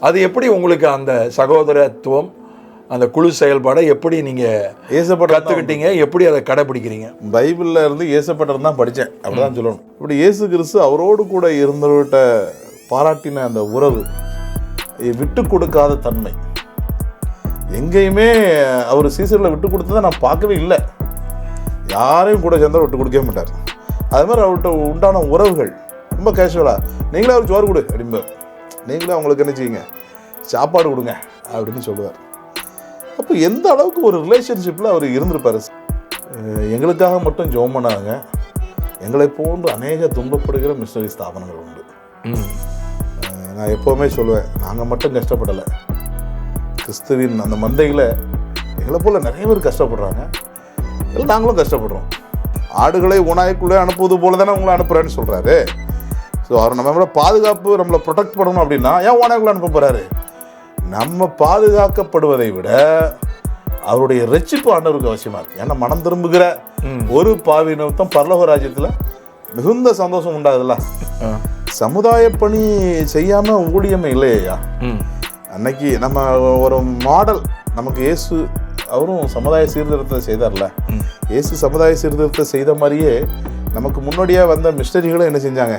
அது எப்படி உங்களுக்கு அந்த சகோதரத்துவம், அந்த குழு செயல்பாடை எப்படி நீங்கள் கற்றுக்கிட்டீங்க, எப்படி அதை கடைப்பிடிக்கிறீங்க? பைபிளில் இருந்து இயேசப்பட்டர் தான் படித்தேன், அப்படிதான் சொல்லணும். இப்படி இயேசு கிறிஸ்து அவரோடு கூட இருந்தவர்கிட்ட பாராட்டின அந்த உறவு, விட்டு கொடுக்காத தன்மை, எங்கேயுமே அவர் சீசரில் விட்டு கொடுத்ததை நான் பார்க்கவே இல்லை. யாரையும் கூட சேர்ந்தால் விட்டு கொடுக்கவே மாட்டார். அது மாதிரி அவர்கிட்ட உண்டான உறவுகள் ரொம்ப கேஷுவலாக, நீங்களே அவர் சோறு கொடு அப்படிம்பார், நீங்களே அவங்களுக்கு என்ன செய்யுங்க, சாப்பாடு கொடுங்க அப்படின்னு சொல்லுவார். அப்போ எந்த அளவுக்கு ஒரு ரிலேஷன்ஷிப்பில் அவர் இருந்திருப்பார். எங்களுக்காக மட்டும் ஜெபம் பண்ணாங்க, எங்களை போன்று அநேக துன்பப்படுகிற மிஷனரி ஸ்தாபனங்கள் உண்டு. நான் எப்போவுமே சொல்லுவேன், நாங்கள் மட்டும் கஷ்டப்படலை, கிறிஸ்துவின் அந்த மந்தையில் எங்களை போல் நிறைய பேர் கஷ்டப்படுறாங்க, இல்லை நாங்களும் கஷ்டப்படுறோம். ஆடுகளை ஓநாய்க்குள்ளே அனுப்புவது போல தானே உங்களை அனுப்புகிறேன்னு சொல்கிறாரு. ஸோ அவர் நம்மளோட பாதுகாப்பு, நம்மளை ப்ரொடெக்ட் பண்ணணும் அப்படின்னா ஏன் ஓநாய்க்குள்ளே அனுப்ப போகிறாரு? நம்ம பாதுகாக்கப்படுவதை விட அவருடைய ரட்சிப்பு ஆண்டவருக்கு அவசியமாக இருக்குது. ஏன்னா மனம் திரும்புகிற ஒரு பாவி நிமித்தம் பரலோக ராஜ்யத்தில் மிகுந்த சந்தோஷம் உண்டாகுதுல்ல. சமுதாய பணி செய்யாமல் ஊழியமே இல்லையா? அன்னைக்கு நம்ம ஒரு மாடல், நமக்கு இயேசு அவரும் சமுதாய சீர்திருத்தத்தை செய்தார்ல. இயேசு சமுதாய சீர்திருத்தத்தை செய்த மாதிரியே நமக்கு முன்னாடியாக வந்த மிஷனரிகளும் என்ன செஞ்சாங்க,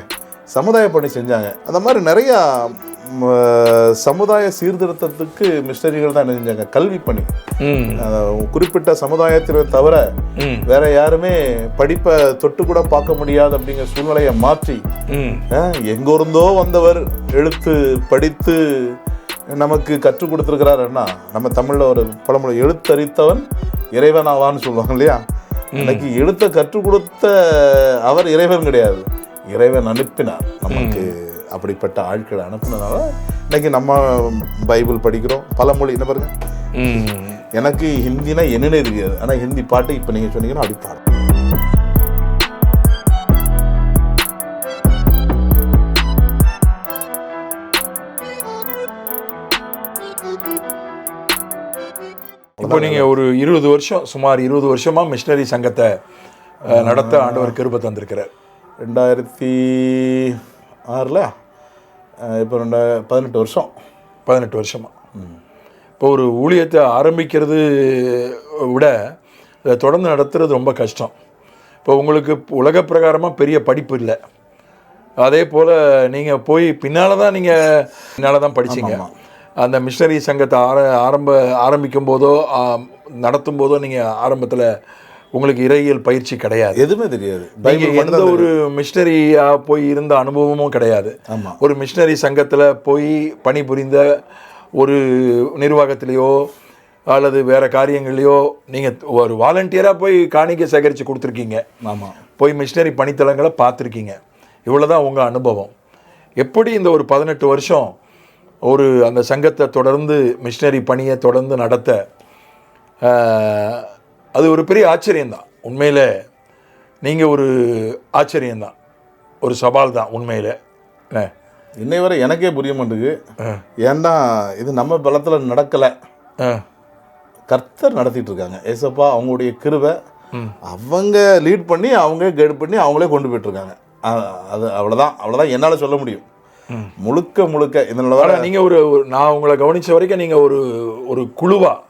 சமுதாய பணி செஞ்சாங்க. அந்த மாதிரி நிறையா சமுதாய சீர்திருத்தத்துக்கு மிஷனரிகள் தான் என்ன செஞ்சாங்க, கல்வி பணி. குறிப்பிட்ட சமுதாயத்தினை தவிர வேற யாருமே படிப்பை தொட்டு கூட பார்க்க முடியாது அப்படிங்கிற சூழ்நிலையை மாற்றி, எங்கிருந்தோ வந்தவர் எழுத்து படித்து நமக்கு கற்றுக் கொடுத்துருக்கிறாருன்னா, நம்ம தமிழில் ஒரு பழமொழி, எழுத்தறித்தவன் இறைவன் ஆவான்னு சொல்லுவாங்க இல்லையா? இன்னைக்கு எழுத்த கற்றுக் கொடுத்த அவர் இறைவன் கிடையாது, இறைவன் அனுப்பினார் நமக்கு. அப்படிப்பட்ட ஆட்களை அனுப்பினதால இன்னைக்கு நம்ம பைபிள் படிக்கிறோம். பல மொழி என்ன பாருங்க, எனக்கு ஹிந்தினா என்னன்னே தெரியாது, ஆனால் ஹிந்தி பாட்டு இப்போ நீங்கள் சொன்னீங்கன்னா அப்படி பாடு. இப்போ நீங்கள் ஒரு 20 வருஷம், சுமார் 20 வருஷமாக மிஷனரி சங்கத்தை நடத்த ஆண்டவர் கிருபை தந்திருக்கிறார். 2006 இப்போ 18 வருஷம். 18 வருஷமாக. இப்போ ஒரு ஊழியத்தை ஆரம்பிக்கிறது விட அதை தொடர்ந்து நடத்துறது ரொம்ப கஷ்டம். இப்போ உங்களுக்கு உலக பிரகாரமாக பெரிய படிப்பு இல்லை, அதே போல் நீங்கள் போய் பின்னால் தான் படிச்சீங்க. அந்த மிஷனரி சங்கத்தை ஆரம்பிக்கும் போதோ நடத்தும் போதோ நீங்கள் ஆரம்பத்தில் உங்களுக்கு இறையியல் பயிற்சி கிடையாது, எதுவுமே தெரியாது, எந்த ஒரு மிஷனரியாக போய் இருந்த அனுபவமும் கிடையாது. ஒரு மிஷனரி சங்கத்தில் போய் பணிபுரிந்த ஒரு நிர்வாகத்திலேயோ அல்லது வேறு காரியங்களையோ நீங்கள் ஒரு வாலண்டியராக போய் காணிக்கை சேகரித்து கொடுத்துருக்கீங்க. போய் மிஷனரி பணித்தளங்களை பார்த்துருக்கீங்க. இவ்வளோதான் உங்கள் அனுபவம். எப்படி இந்த ஒரு 18 வருஷம் ஒரு அந்த சங்கத்தை தொடர்ந்து மிஷனரி பணியை தொடர்ந்து நடத்த, அது ஒரு பெரிய ஆச்சரியம்தான் உண்மையில். நீங்கள் ஒரு ஆச்சரியம்தான், ஒரு சவால் தான் உண்மையில். இன்னை வரை எனக்கே புரிய மாட்டேங்குது, ஏன்னா இது நம்ம பலத்தில் நடக்கலை, கர்த்தர் நடத்திட்டு இருக்காங்க. ஏசப்பா அவங்களுடைய கிருபை, அவங்க லீட் பண்ணி, அவங்க கைட் பண்ணி, அவங்களே கொண்டு போயிட்டுருக்காங்க. அது அவ்வளோதான் என்னால் சொல்ல முடியும். முழுக்க இதனால நீங்கள் நான் உங்களை கவனித்த வரைக்கும் நீங்கள் ஒரு குழுவாக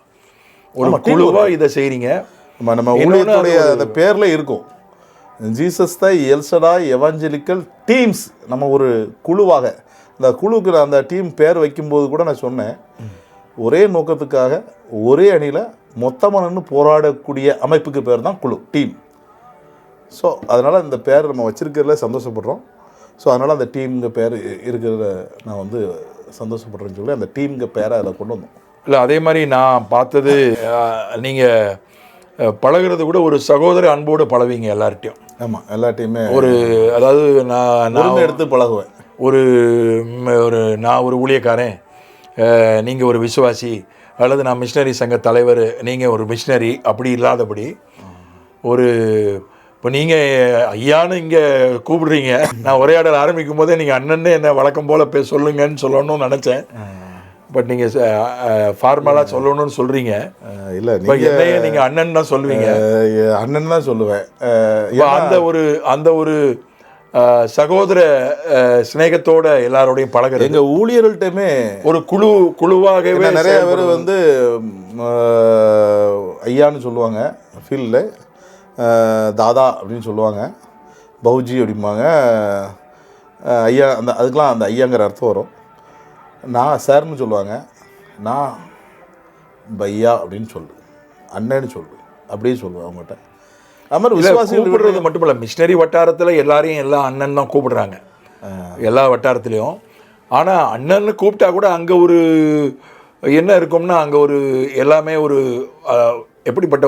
இதை செய்கிறீங்க. நம்ம ஊழியத்துடைய அந்த பேரில் இருக்கும், ஜீசஸ் த எல் ஷடாய் எவாஞ்சலிக்கல் டீம்ஸ். நம்ம ஒரு குழுவாக, இந்த குழுக்கு அந்த டீம் பேர் வைக்கும்போது கூட நான் சொன்னேன், ஒரே நோக்கத்துக்காக ஒரே அணியில் மொத்தமாக நின்று போராடக்கூடிய அமைப்புக்கு பேர் தான் குழு, டீம். ஸோ அதனால் இந்த பேர் நம்ம வச்சுருக்கிறதுல சந்தோஷப்படுறோம். ஸோ அதனால் அந்த டீமுங்க பேர் இருக்கிறத நான் சந்தோஷப்படுறேன்னு சொல்லி அந்த டீமுங்க பேரை அதில் கொண்டு வந்தோம். இல்லை, அதே மாதிரி நான் பார்த்தது, நீங்கள் பழகிறது கூட ஒரு சகோதர அன்போடு பழவீங்க எல்லார்ட்டையும். ஆமாம், எல்லார்ட்டையுமே அதாவது நான் எடுத்து பழகுவேன். நான் ஒரு ஊழியக்காரன், நீங்கள் ஒரு விசுவாசி, அல்லது நான் மிஷனரி சங்க தலைவர், நீங்கள் ஒரு மிஷனரி, அப்படி இல்லாதபடி இப்போ நீங்கள் ஐயான்னு இங்கே கூப்பிடுறீங்க, நான் உரையாடல் ஆரம்பிக்கும் போதே நீங்கள் அண்ணன்னு என்ன வழக்கம் போல் சொல்லுங்கன்னு சொல்லணும்னு நினச்சேன். பட் நீங்கள் ஃபார்மலாக சொல்லணும்னு சொல்கிறீங்க. இல்லை, என்னையே நீங்கள் அண்ணன் தான் சொல்லுவீங்க. அண்ணன் தான் சொல்லுவேன். அந்த ஒரு சகோதர சிநேகத்தோட எல்லாரோடையும் பழகிறது. எங்கள் ஊழியர்கள்ட்டையுமே ஒரு குழுவாகவே நிறைய பேர் வந்து ஐயான்னு சொல்லுவாங்க, ஃபீல்டில் தாதா அப்படின்னு சொல்லுவாங்க, பௌஜி அப்படிம்பாங்க. ஐயா அதுக்கெலாம் அந்த ஐயாங்கிற அர்த்தம் வரும். நான் சார்னு சொல்லுவாங்க, நான் பையா அப்படின்னு சொல்லு, அண்ணன்னு சொல்லு, அப்படியே சொல்லுவேன் அவங்ககிட்ட. அது மாதிரி விசுவாசிகள் கூப்பிடுறது மட்டும் இல்லை, மிஷினரி வட்டாரத்தில் எல்லாரையும் எல்லா அண்ணன் தான் கூப்பிடுறாங்க எல்லா வட்டாரத்துலேயும். ஆனால் அண்ணன்னு கூப்பிட்டா கூட அங்கே ஒரு என்ன இருக்கும்னா, அங்கே ஒரு எல்லாமே ஒரு எப்படிப்பட்ட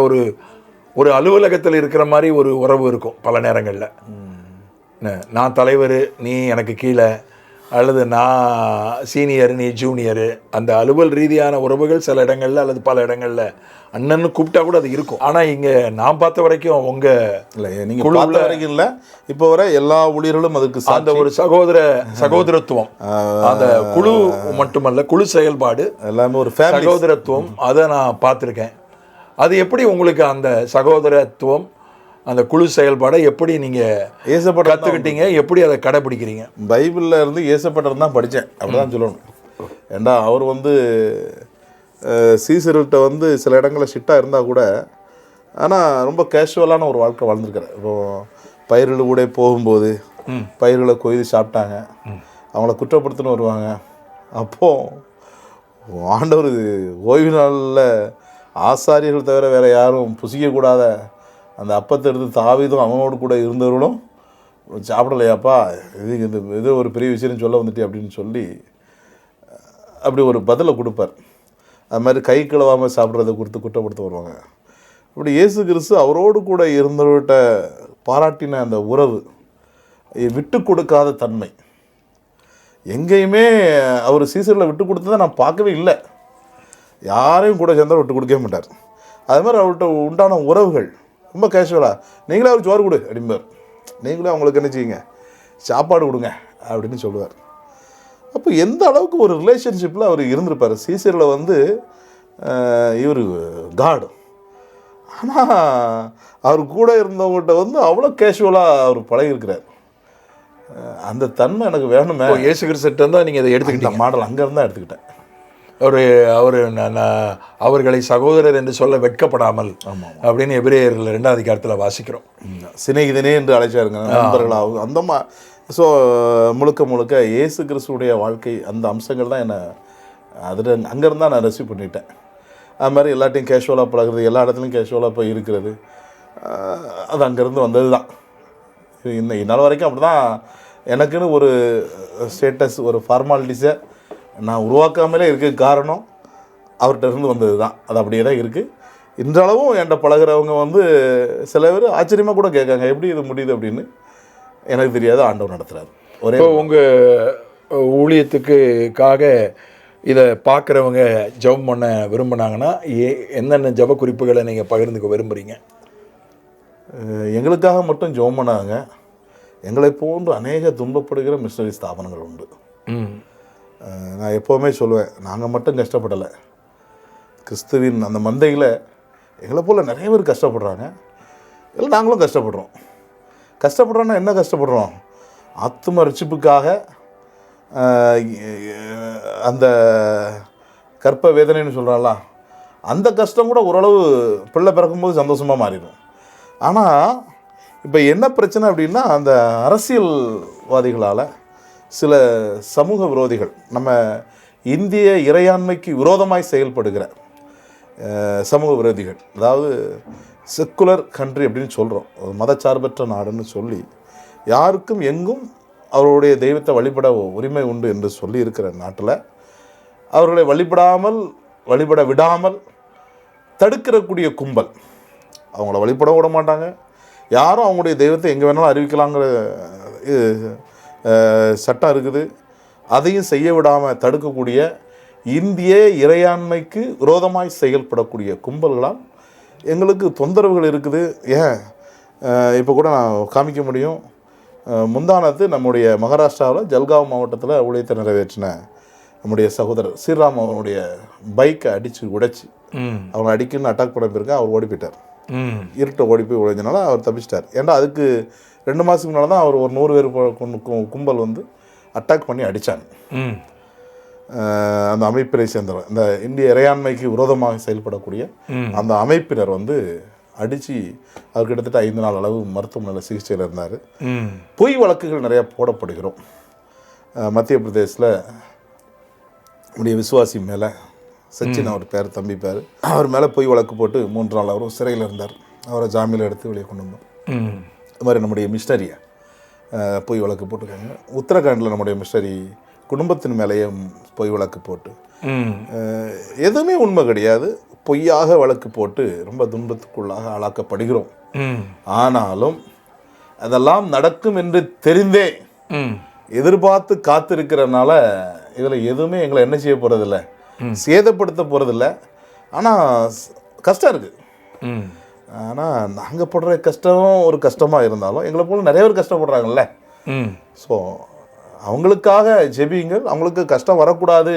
ஒரு அலுவலகத்தில் இருக்கிற மாதிரி ஒரு உறவு இருக்கும் பல நேரங்களில். நான் தலைவர், நீ எனக்கு கீழே, அல்லது நான் சீனியர், நீ ஜூனியரு. அந்த அலுவல் ரீதியான உறவுகள் சில இடங்களில் அல்லது பல இடங்களில் அண்ணன்னு கூப்பிட்டா கூட அது இருக்கும். ஆனால் இங்கே நான் பார்த்த வரைக்கும் உங்கள் இல்லை, நீங்கள் பார்த்த வரைக்கும் இல்லை, இப்போ வர எல்லா ஊழியர்களும் அதுக்கு அந்த ஒரு சகோதரத்துவம், அந்த குழு மட்டுமல்ல, குழு செயல்பாடு எல்லாமே ஒரு சகோதரத்துவம், அதை நான் பார்த்துருக்கேன். அது எப்படி உங்களுக்கு அந்த சகோதரத்துவம், அந்த குழு செயல்பாடை எப்படி நீங்கள் கற்றுக்கிட்டீங்க, எப்படி அதை கடைப்பிடிக்கிறீங்க? பைபிளில் இருந்து ஏசப்பட்டர் தான் படித்தேன், அப்படிதான் சொல்லணும். ஏண்டா அவர் வந்து சீசர்கள்ட்ட வந்து சில இடங்களில் ஷிட்டாக இருந்தால் கூட, ஆனால் ரொம்ப கேஷுவலான ஒரு வாழ்க்கை வாழ்ந்துருக்காரு. இப்போது பயிர்கள் கூட போகும்போது பயிர்களை கொய்து சாப்பிட்டாங்க, அவங்கள குற்றப்படுத்தின்னு வருவாங்க. அப்போது ஆண்டவர் ஓய்வு நாளில் ஆசாரியர்கள் தவிர வேறு யாரும் புசிக்கக்கூடாத அந்த அப்பத்தை எடுத்து தாவீதும் அவனோடு கூட இருந்தவர்களும் சாப்பிடலையாப்பா, இது ஒரு பெரிய விஷயம்னு சொல்ல வந்துட்டு அப்படின்னு சொல்லி அப்படி ஒரு பதிலை கொடுப்பார். அது மாதிரி கை கழுவாமல் சாப்பிட்றதை கொடுத்து குற்றப்படுத்த வருவாங்க. இப்படி இயேசு கிறிஸ்து அவரோடு கூட இருந்தவர்கிட்ட பாராட்டின அந்த உறவு, விட்டு கொடுக்காத தன்மை, எங்கேயுமே அவர் சீசரில் விட்டு கொடுத்ததை நான் பார்க்கவே இல்லை. யாரையும் கூட சேர்ந்தாலும் விட்டு கொடுக்கவே மாட்டார். அது மாதிரி அவர்கிட்ட உண்டான உறவுகள் ரொம்ப கேஷுவலாக, நீங்களே அவர் சோறு கொடு அப்படிம்பார், நீங்களே அவங்களுக்கு என்ன செய்யுங்க, சாப்பாடு கொடுங்க அப்படின்னு சொல்லுவார். அப்போ எந்த அளவுக்கு ஒரு ரிலேஷன்ஷிப்பில் அவர் இருந்திருப்பார். சீசரில் வந்து இவர் காடு, ஆனால் அவர் கூட இருந்தவங்கள்ட்ட வந்து அவ்வளோ கேஷுவலாக அவர் பழகிருக்கிறார். அந்த தன்மை எனக்கு வேணுமே. இயேசு கிறிஸ்துட்ட இருந்தால் நீங்கள் இதை எடுத்துக்கிட்டீங்க, மாடல் அங்கேருந்து தான் எடுத்துக்கிட்டேன். அவர்களை சகோதரர் என்று சொல்ல வெட்கப்படாமல் அப்படின்னு எபிரேயர்கள் 2ஆம் அதிகாரத்தில் வாசிக்கிறோம். சிநேகிதனே என்று அழைச்சாருங்க, நண்பர்களாகும் அந்த ஸோ முழுக்க இயேசு கிறிஸ்துடைய வாழ்க்கை அந்த அம்சங்கள் தான் என்னை அதில் அங்கேருந்து தான் நான் ரெசிவ் பண்ணிட்டேன். அது மாதிரி எல்லாத்தையும் கேஷுவலாக பழகிறது, எல்லா இடத்துலையும் கேஷுவலாக போய் இருக்கிறது, அது அங்கேருந்து வந்தது தான். இந்நாள் வரைக்கும் அப்படி தான் எனக்குன்னு ஒரு ஸ்டேட்டஸ், ஒரு ஃபார்மாலிட்டிஸை நான் உருவாக்காமலே இருக்க காரணம் அவர்கிட்ட இருந்து வந்தது தான். அது அப்படியே தான் இருக்குது. இன்றளவும் என்கிட்ட பழகிறவங்க வந்து சில பேர் ஆச்சரியமாக கூட கேட்காங்க, எப்படி இது முடியுது அப்படின்னு. எனக்கு தெரியாது, ஆண்டவர் நடத்துகிறார். ஒரே உங்கள் ஊழியத்துக்காக இதை பார்க்குறவங்க ஜெபம் பண்ண விரும்பினாங்கன்னா என்னென்ன ஜெப குறிப்புகளை நீங்கள் பகிர்ந்துக்க விரும்புகிறீங்க? எங்களுக்காக மட்டும் ஜெபம் பண்ணாங்க, எங்களை போன்று அநேக துன்பப்படுகிற மிஷனரி ஸ்தாபனங்கள் உண்டு. நான் எப்போவுமே சொல்லுவேன், நாங்கள் மட்டும் கஷ்டப்படலை, கிறிஸ்துவின் அந்த மந்தையில் எங்களை போல் நிறைய பேர் கஷ்டப்படுறாங்க, இல்லை நாங்களும் கஷ்டப்படுறோம். கஷ்டப்படுறோன்னா என்ன கஷ்டப்படுறோம்? ஆத்தும ரட்சிப்புக்காக அந்த கற்ப வேதனைன்னு சொல்கிறாங்களா, அந்த கஷ்டம் கூட ஓரளவு பிள்ளை பிறக்கும்போது சந்தோஷமாக மாறிடும். ஆனால் இப்போ என்ன பிரச்சனை அப்படின்னா, அந்த அரசியல்வாதிகளால் சில சமூக விரோதிகள், நம்ம இந்திய இறையாண்மைக்கு விரோதமாய் செயல்படுகிற சமூக விரோதிகள், அதாவது செக்குலர் கண்ட்ரி அப்படின்னு சொல்கிறோம், மதச்சார்பற்ற நாடுன்னு சொல்லி யாருக்கும் எங்கும் அவருடைய தெய்வத்தை வழிபட உரிமை உண்டு என்று சொல்லி இருக்கிற நாட்டில் அவர்களை வழிபட விடாமல் தடுக்கிறக்கூடிய கும்பல், அவங்கள வழிபட விட மாட்டாங்க, யாரும் அவங்களுடைய தெய்வத்தை எங்கே வேணாலும் அறிவிக்கலாங்கிற சட்டம் இருக்குது, அதையும் செய்ய விடாமல் தடுக்கக்கூடிய இந்திய இறையாண்மைக்கு விரோதமாய் செயல்படக்கூடிய கும்பல்களால் எங்களுக்கு தொந்தரவுகள் இருக்குது. ஏன் இப்போ கூட நான் காமிக்க முடியும். முந்தானத்து நம்முடைய மகாராஷ்டிராவில் ஜல்காவ் மாவட்டத்தில் ஊழியத்தை நிறைவேற்றின நம்முடைய சகோதரர் ஸ்ரீராம் அவனுடைய பைக்கை அடித்து உடைச்சி அவங்க அடிக்கணும்னு அட்டாக் பண்ண போயிருக்க அவர் ஓடி போயிட்டார். இருட்டை ஓடி போய் ஒழிஞ்சனால அவர் தப்பிச்சிட்டார். ஏன்னா அதுக்கு 2 மாதத்துக்கு முன்னால் தான் அவர் ஒரு 100 பேர் கும்பல் வந்து அட்டாக் பண்ணி அடித்தாங்க. அந்த அமைப்பினை சேர்ந்தவர், இந்த இந்திய இறையாண்மைக்கு விரோதமாக செயல்படக்கூடிய அந்த அமைப்பினர் வந்து அடித்து அவர் கிட்டத்தட்ட 5 நாள் அளவு மருத்துவமனையில் சிகிச்சையில் இருந்தார். பொய் வழக்குகள் நிறையா போடப்படுகிறோம். மத்திய பிரதேசில் உடைய விசுவாசி மேலே சச்சின் அவர் பேர், தம்பி பேர், அவர் மேலே பொய் வழக்கு போட்டு 3 நாள் அவரும் சிறையில் இருந்தார். அவரை ஜாமீனில் எடுத்து வெளியே கொண்டு வந்தோம். இது மாதிரி நம்முடைய மிஷனரியை பொய் வழக்கு போட்டிருக்காங்க. உத்தரகாண்டில் நம்முடைய மிஷனரி குடும்பத்தின் மேலேயே பொய் வழக்கு போட்டு எதுவுமே உண்மை கிடையாது, பொய்யாக வழக்கு போட்டு ரொம்ப துன்பத்துக்குள்ளாக ஆளாக்கப்படுகிறோம். ஆனாலும் அதெல்லாம் நடக்கும் என்று தெரிந்தே எதிர்பார்த்து காத்திருக்கிறதுனால இதில் எதுவுமே எங்களை என்ன செய்ய போகிறதில்ல, சேதப்படுத்த போகிறதில்ல. ஆனால் கஷ்டம் இருக்குது. ஆனால் நாங்கள் படுற கஷ்டம் ஒரு கஷ்டமாக இருந்தாலும் எங்களை போல நிறைய பேர் கஷ்டப்படுறாங்கல்ல. ஸோ அவங்களுக்காக ஜெபிங்கள், அவங்களுக்கு கஷ்டம் வரக்கூடாது,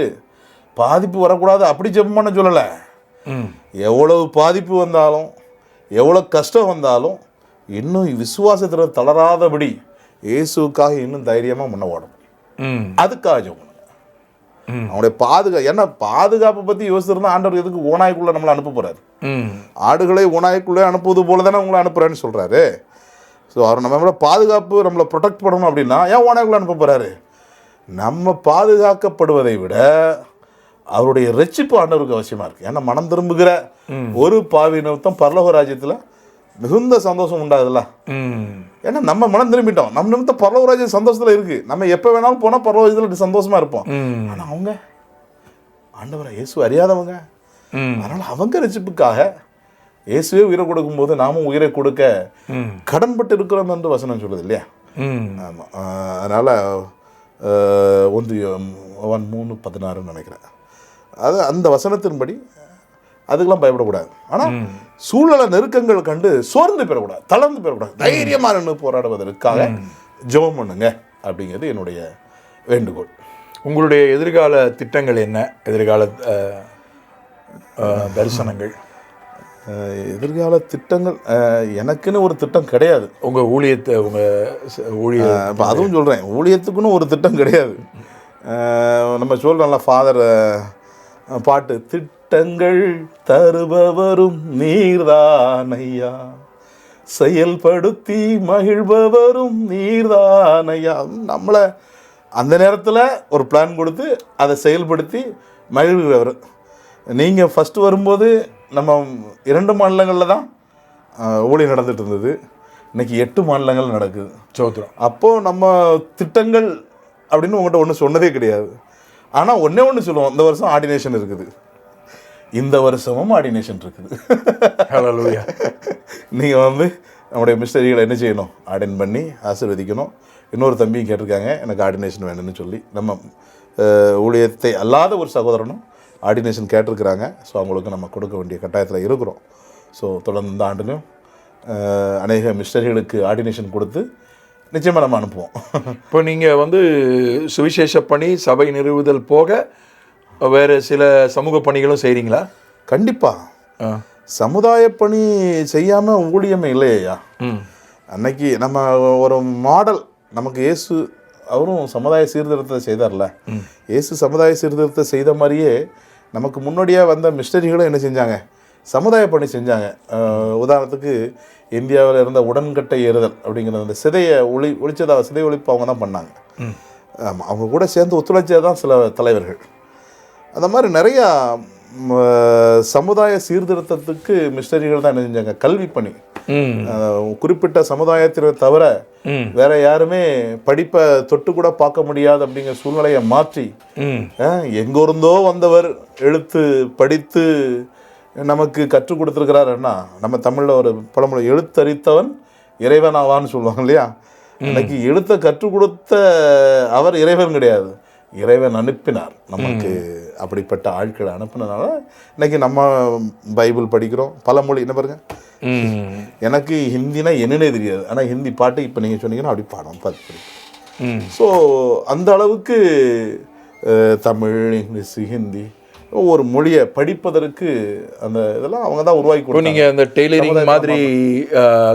பாதிப்பு வரக்கூடாது அப்படி ஜெபம் பண்ண சொல்லலை. எவ்வளவு பாதிப்பு வந்தாலும் எவ்வளோ கஷ்டம் வந்தாலும் இன்னும் விசுவாசத்தில் தளராதபடி இயேசுக்காக இன்னும் தைரியமாக முன்ன ஓடணும். அதுக்காக ஜெபம் பண்ணுங்க. அவனுடைய ஏன்னா பாதுகாப்பை பற்றி யோசிச்சிருந்தா ஆண்டவர் எதுக்கு ஓநாய்க்குள்ளே நம்மளை அனுப்ப போகிறாரு? ஆடுகளை ஓநாய்க்குள்ளே அனுப்புவது போல தானே உங்களை அனுப்புகிறேன்னு சொல்கிறாரு. ஸோ அவர் நம்மளோட பாதுகாப்பு, நம்மளை ப்ரொடெக்ட் பண்ணணும் அப்படின்னா ஏன் ஓநாய்க்குள்ளே அனுப்ப போகிறாரு? நம்ம பாதுகாக்கப்படுவதை விட அவருடைய ரட்சிப்பு ஆண்டவருக்கு அவசியமாக இருக்குது. ஏன்னா மனம் திரும்புகிற ஒரு பாவி நிமித்தம் பரலோக ராஜ்யத்தில் மிகுந்த சந்தோஷம் உண்டாகுதுல்ல. ஏன்னா நம்ம மனம் திரும்பிட்டோம், நம்ம நிமித்தம் பரலோக ராஜ்யம் சந்தோஷத்தில் இருக்குது. நம்ம எப்போ வேணாலும் போனால் பரலோக ராஜ்யத்தில் சந்தோஷமாக இருப்போம். ஆனால் அவங்க ஆண்டவரை இயேசு அறியாதவங்க. அதனால் அவங்க ரட்சிப்புக்காக இயேசுவே உயிரை கொடுக்கும்போது நாமும் உயிரை கொடுக்க கடன்பட்டு இருக்கிறோம் என்று வசனம் சொல்லுது இல்லையா? ஆமாம். அதனால் 1:3:16 நினைக்கிறேன். அது அந்த வசனத்தின்படி அதுக்கெல்லாம் பயப்படக்கூடாது. ஆனால் சூழல நெருக்கங்கள் கண்டு சோர்ந்து பெறக்கூடாது, தளர்ந்து பெறக்கூடாது, தைரியமாக நின்று போராடுவதற்காக ஜெபம் பண்ணுங்க அப்படிங்கிறது என்னுடைய வேண்டுகோள். உங்களுடைய எதிர்கால திட்டங்கள் என்ன? எதிர்கால தரிசனங்கள்? எதிர்கால திட்டங்கள் எனக்குன்னு ஒரு திட்டம் கிடையாது. உங்கள் ஊழியத்தை இப்போ அதுவும் சொல்கிறேன், ஊழியத்துக்குன்னு ஒரு திட்டம் கிடையாது. நம்ம சொல்கிறோம்ல ஃபாதர் பாட்டு, திட்டங்கள் தருபவரும் நீர்தான் ஐயா, செயல்படுத்தி மகிழ்பவரும் நீர்தான் ஐயா. நம்மளை அந்த நேரத்தில் ஒரு பிளான் கொடுத்து அதை செயல்படுத்தி மகிழ்கிறவர். நீங்கள் ஃபஸ்ட்டு வரும்போது நம்ம 2 மாநிலங்களில் தான் ஊழியம் நடந்துகிட்டு இருந்தது. இன்றைக்கி 8 மாநிலங்கள் நடக்குது. சோத்திரம். அப்போது நம்ம திட்டங்கள் அப்படின்னு உங்கள்கிட்ட ஒன்றும் சொன்னதே கிடையாது. ஆனால் ஒன்று சொல்லுவோம், இந்த வருஷம் ஆர்டினேஷன் இருக்குது, இந்த வருஷமும் ஆர்டினேஷன் இருக்குது. நீங்கள் வந்து நம்முடைய மிஸ்டரிகளை என்ன செய்யணும்? ஆர்டின் பண்ணி ஆசீர்வதிக்கணும். இன்னொரு தம்பியும் கேட்டிருக்காங்க எனக்கு ஆர்டினேஷன் வேணும்னு சொல்லி. நம்ம ஊழியத்தை அல்லாத ஒரு சகோதரனும் ஆர்டினேஷன் கேட்டிருக்கிறாங்க. ஸோ அவங்களுக்கு நம்ம கொடுக்க வேண்டிய கட்டாயத்தில் இருக்கிறோம். ஸோ தொடர்ந்து இந்த ஆண்டிலும் அநேக மிஸ்டரிகளுக்கு ஆர்டினேஷன் கொடுத்து நிச்சயமாக நம்ம அனுப்புவோம். இப்போ நீங்கள் வந்து சுவிசேஷ பணி, சபை நிறுவுதல் போக வேறு சில சமூக பணிகளும் செய்கிறீங்களா? கண்டிப்பாக. சமுதாய பணி செய்யாமல் ஊழியமே இல்லையா? அன்னைக்கு நம்ம ஒரு மாடல், நமக்கு இயேசு அவரும் சமுதாய சீர்திருத்தத்தை செய்தார்ல. இயேசு சமுதாய சீர்திருத்தத்தை செய்த மாதிரியே நமக்கு முன்னாடியாக வந்த மிஸ்டரிகளும் என்ன செஞ்சாங்க? சமுதாய பணி செஞ்சாங்க. உதாரணத்துக்கு இந்தியாவில் இருந்த உடன்கட்டை ஏறுதல் அப்படிங்கிற அந்த சிதையை ஒழிச்சதாக சிதை ஒழிப்பு அவங்க தான் பண்ணாங்க. ஆமாம், அவங்க கூட சேர்ந்து ஒத்துழைச்சது தான் சில தலைவர்கள். அந்த மாதிரி நிறையா சமுதாய சீர்திருத்தத்துக்கு மிஸ்டரிகள் தான் என்ன செஞ்சாங்க? கல்வி பணி. குறிப்பிட்ட சமுதாயத்தினை தவிர வேற யாருமே படிப்பை தொட்டு கூட பார்க்க முடியாது அப்படிங்கிற சூழ்நிலையை மாற்றி எங்கிருந்தோ வந்தவர் எழுத்து படித்து நமக்கு கற்றுக் கொடுத்துருக்கிறாருன்னா, நம்ம தமிழில் ஒரு பழமொழி, எழுத்தறித்தவன் இறைவன் ஆவான்னு சொல்லுவாங்க இல்லையா? இன்னைக்கு எழுத்தை கற்றுக் கொடுத்த அவர் இறைவன் கிடையாது, இறைவன் அனுப்பினார் நமக்கு. அப்படிப்பட்ட ஆட்களை அனுப்பினதுனால இன்னைக்கு நம்ம பைபிள் படிக்கிறோம். பல மொழி என்ன பாருங்க, எனக்கு ஹிந்தினா என்னன்னே தெரியாது, ஆனால் ஹிந்தி பாட்டு இப்போ நீங்கள் சொன்னீங்கன்னா அப்படி பாடம் பார்த்து. ஸோ அந்த அளவுக்கு தமிழ், இங்கிலீஷ், ஹிந்தி ஒரு மொழியை படிப்பதற்கு அந்த இதெல்லாம் அவங்க தான் உருவாக்கி இப்போ கொடுத்தாங்க. நீங்கள் அந்த டெய்லரிங் மாதிரி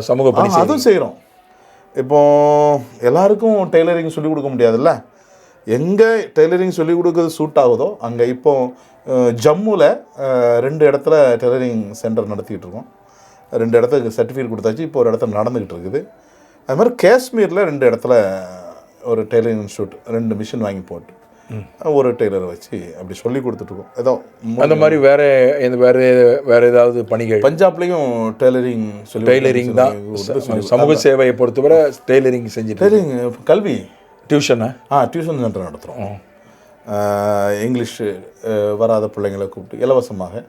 சமூக பணி அதுவும் செய்கிறோம். இப்போ எல்லாருக்கும் டெய்லரிங் சொல்லிக் கொடுக்க முடியாதுல்ல. எங்கே டெய்லரிங் சொல்லிக் கொடுக்குறது சூட் ஆகுதோ அங்கே. இப்போ ஜம்முவில் 2 இடத்துல டெய்லரிங் சென்டர் நடத்திக்கிட்டு இருக்கோம். 2 இடத்துக்கு சர்டிஃபிகேட் கொடுத்தாச்சு. இப்போ ஒரு இடத்துல நடந்துக்கிட்டு இருக்குது. அது மாதிரி காஷ்மீரில் 2 இடத்துல ஒரு டெய்லரிங் இன்ஸ்டியூட் 2 மிஷின் வாங்கி போட்டு ஒரு டெய்லரை வச்சு அப்படி சொல்லி கொடுத்துட்ருக்கோம். ஏதோ அந்த மாதிரி வேற ஏதாவது பணிகள்? பஞ்சாப்லேயும் டெய்லரிங் தான். சமூக சேவையை பொறுத்தவரை டெய்லரிங் செஞ்சுட்டு டெய்லரிங் கல்வி டியூஷனா? டியூஷன் சென்டர் நடத்துகிறோம். இங்கிலீஷு வராத பிள்ளைங்களை கூப்பிட்டு இலவசமாக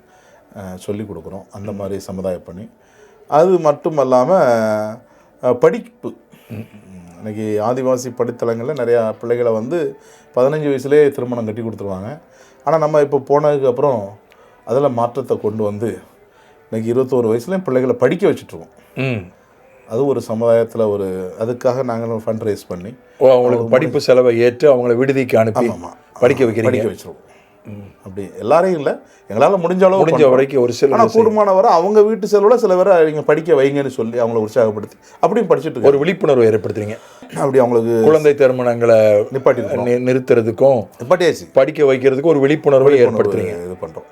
சொல்லிக் கொடுக்குறோம். அந்த மாதிரி சமுதாய பணி. அது மட்டும் இல்லாமல் படிப்பு. இன்றைக்கி ஆதிவாசி படித்தளங்களில் நிறையா பிள்ளைகளை 15 வயசுலேயே திருமணம் கட்டி கொடுத்துருவாங்க. ஆனால் நம்ம இப்போ போனதுக்கப்புறம் அதில் மாற்றத்தை கொண்டு வந்து இன்றைக்கி 21 வயசுலேயும் பிள்ளைகளை படிக்க வச்சுட்ருக்கோம். அது ஒரு சமுதாயத்தில் அதுக்காக நாங்கள் ஃபண்ட் ரைஸ் பண்ணி அவங்களுக்கு படிப்பு செலவை ஏற்று அவங்கள விடுதிக்கு அனுப்பி படிக்க வச்சிருவோம். அப்படி எல்லாரையும் இல்லை, எங்களால் முடிஞ்ச வரைக்கும் ஒரு சில. ஆனால் கூடுமான வரை அவங்க வீட்டு செலவில் சில பேரை நீங்கள் படிக்க வைங்கன்னு சொல்லி அவங்கள உற்சாகப்படுத்தி அப்படியும் படிச்சுட்டு ஒரு விழிப்புணர்வு ஏற்படுத்துறீங்க. அப்படி அவங்களுக்கு குழந்தை திருமணங்களை நிறுத்துறதுக்கும் நிப்பாட்டியாச்சு படிக்க வைக்கிறதுக்கும் ஒரு விழிப்புணர்வை ஏற்படுத்துறீங்க. இது பண்ணுறோம்.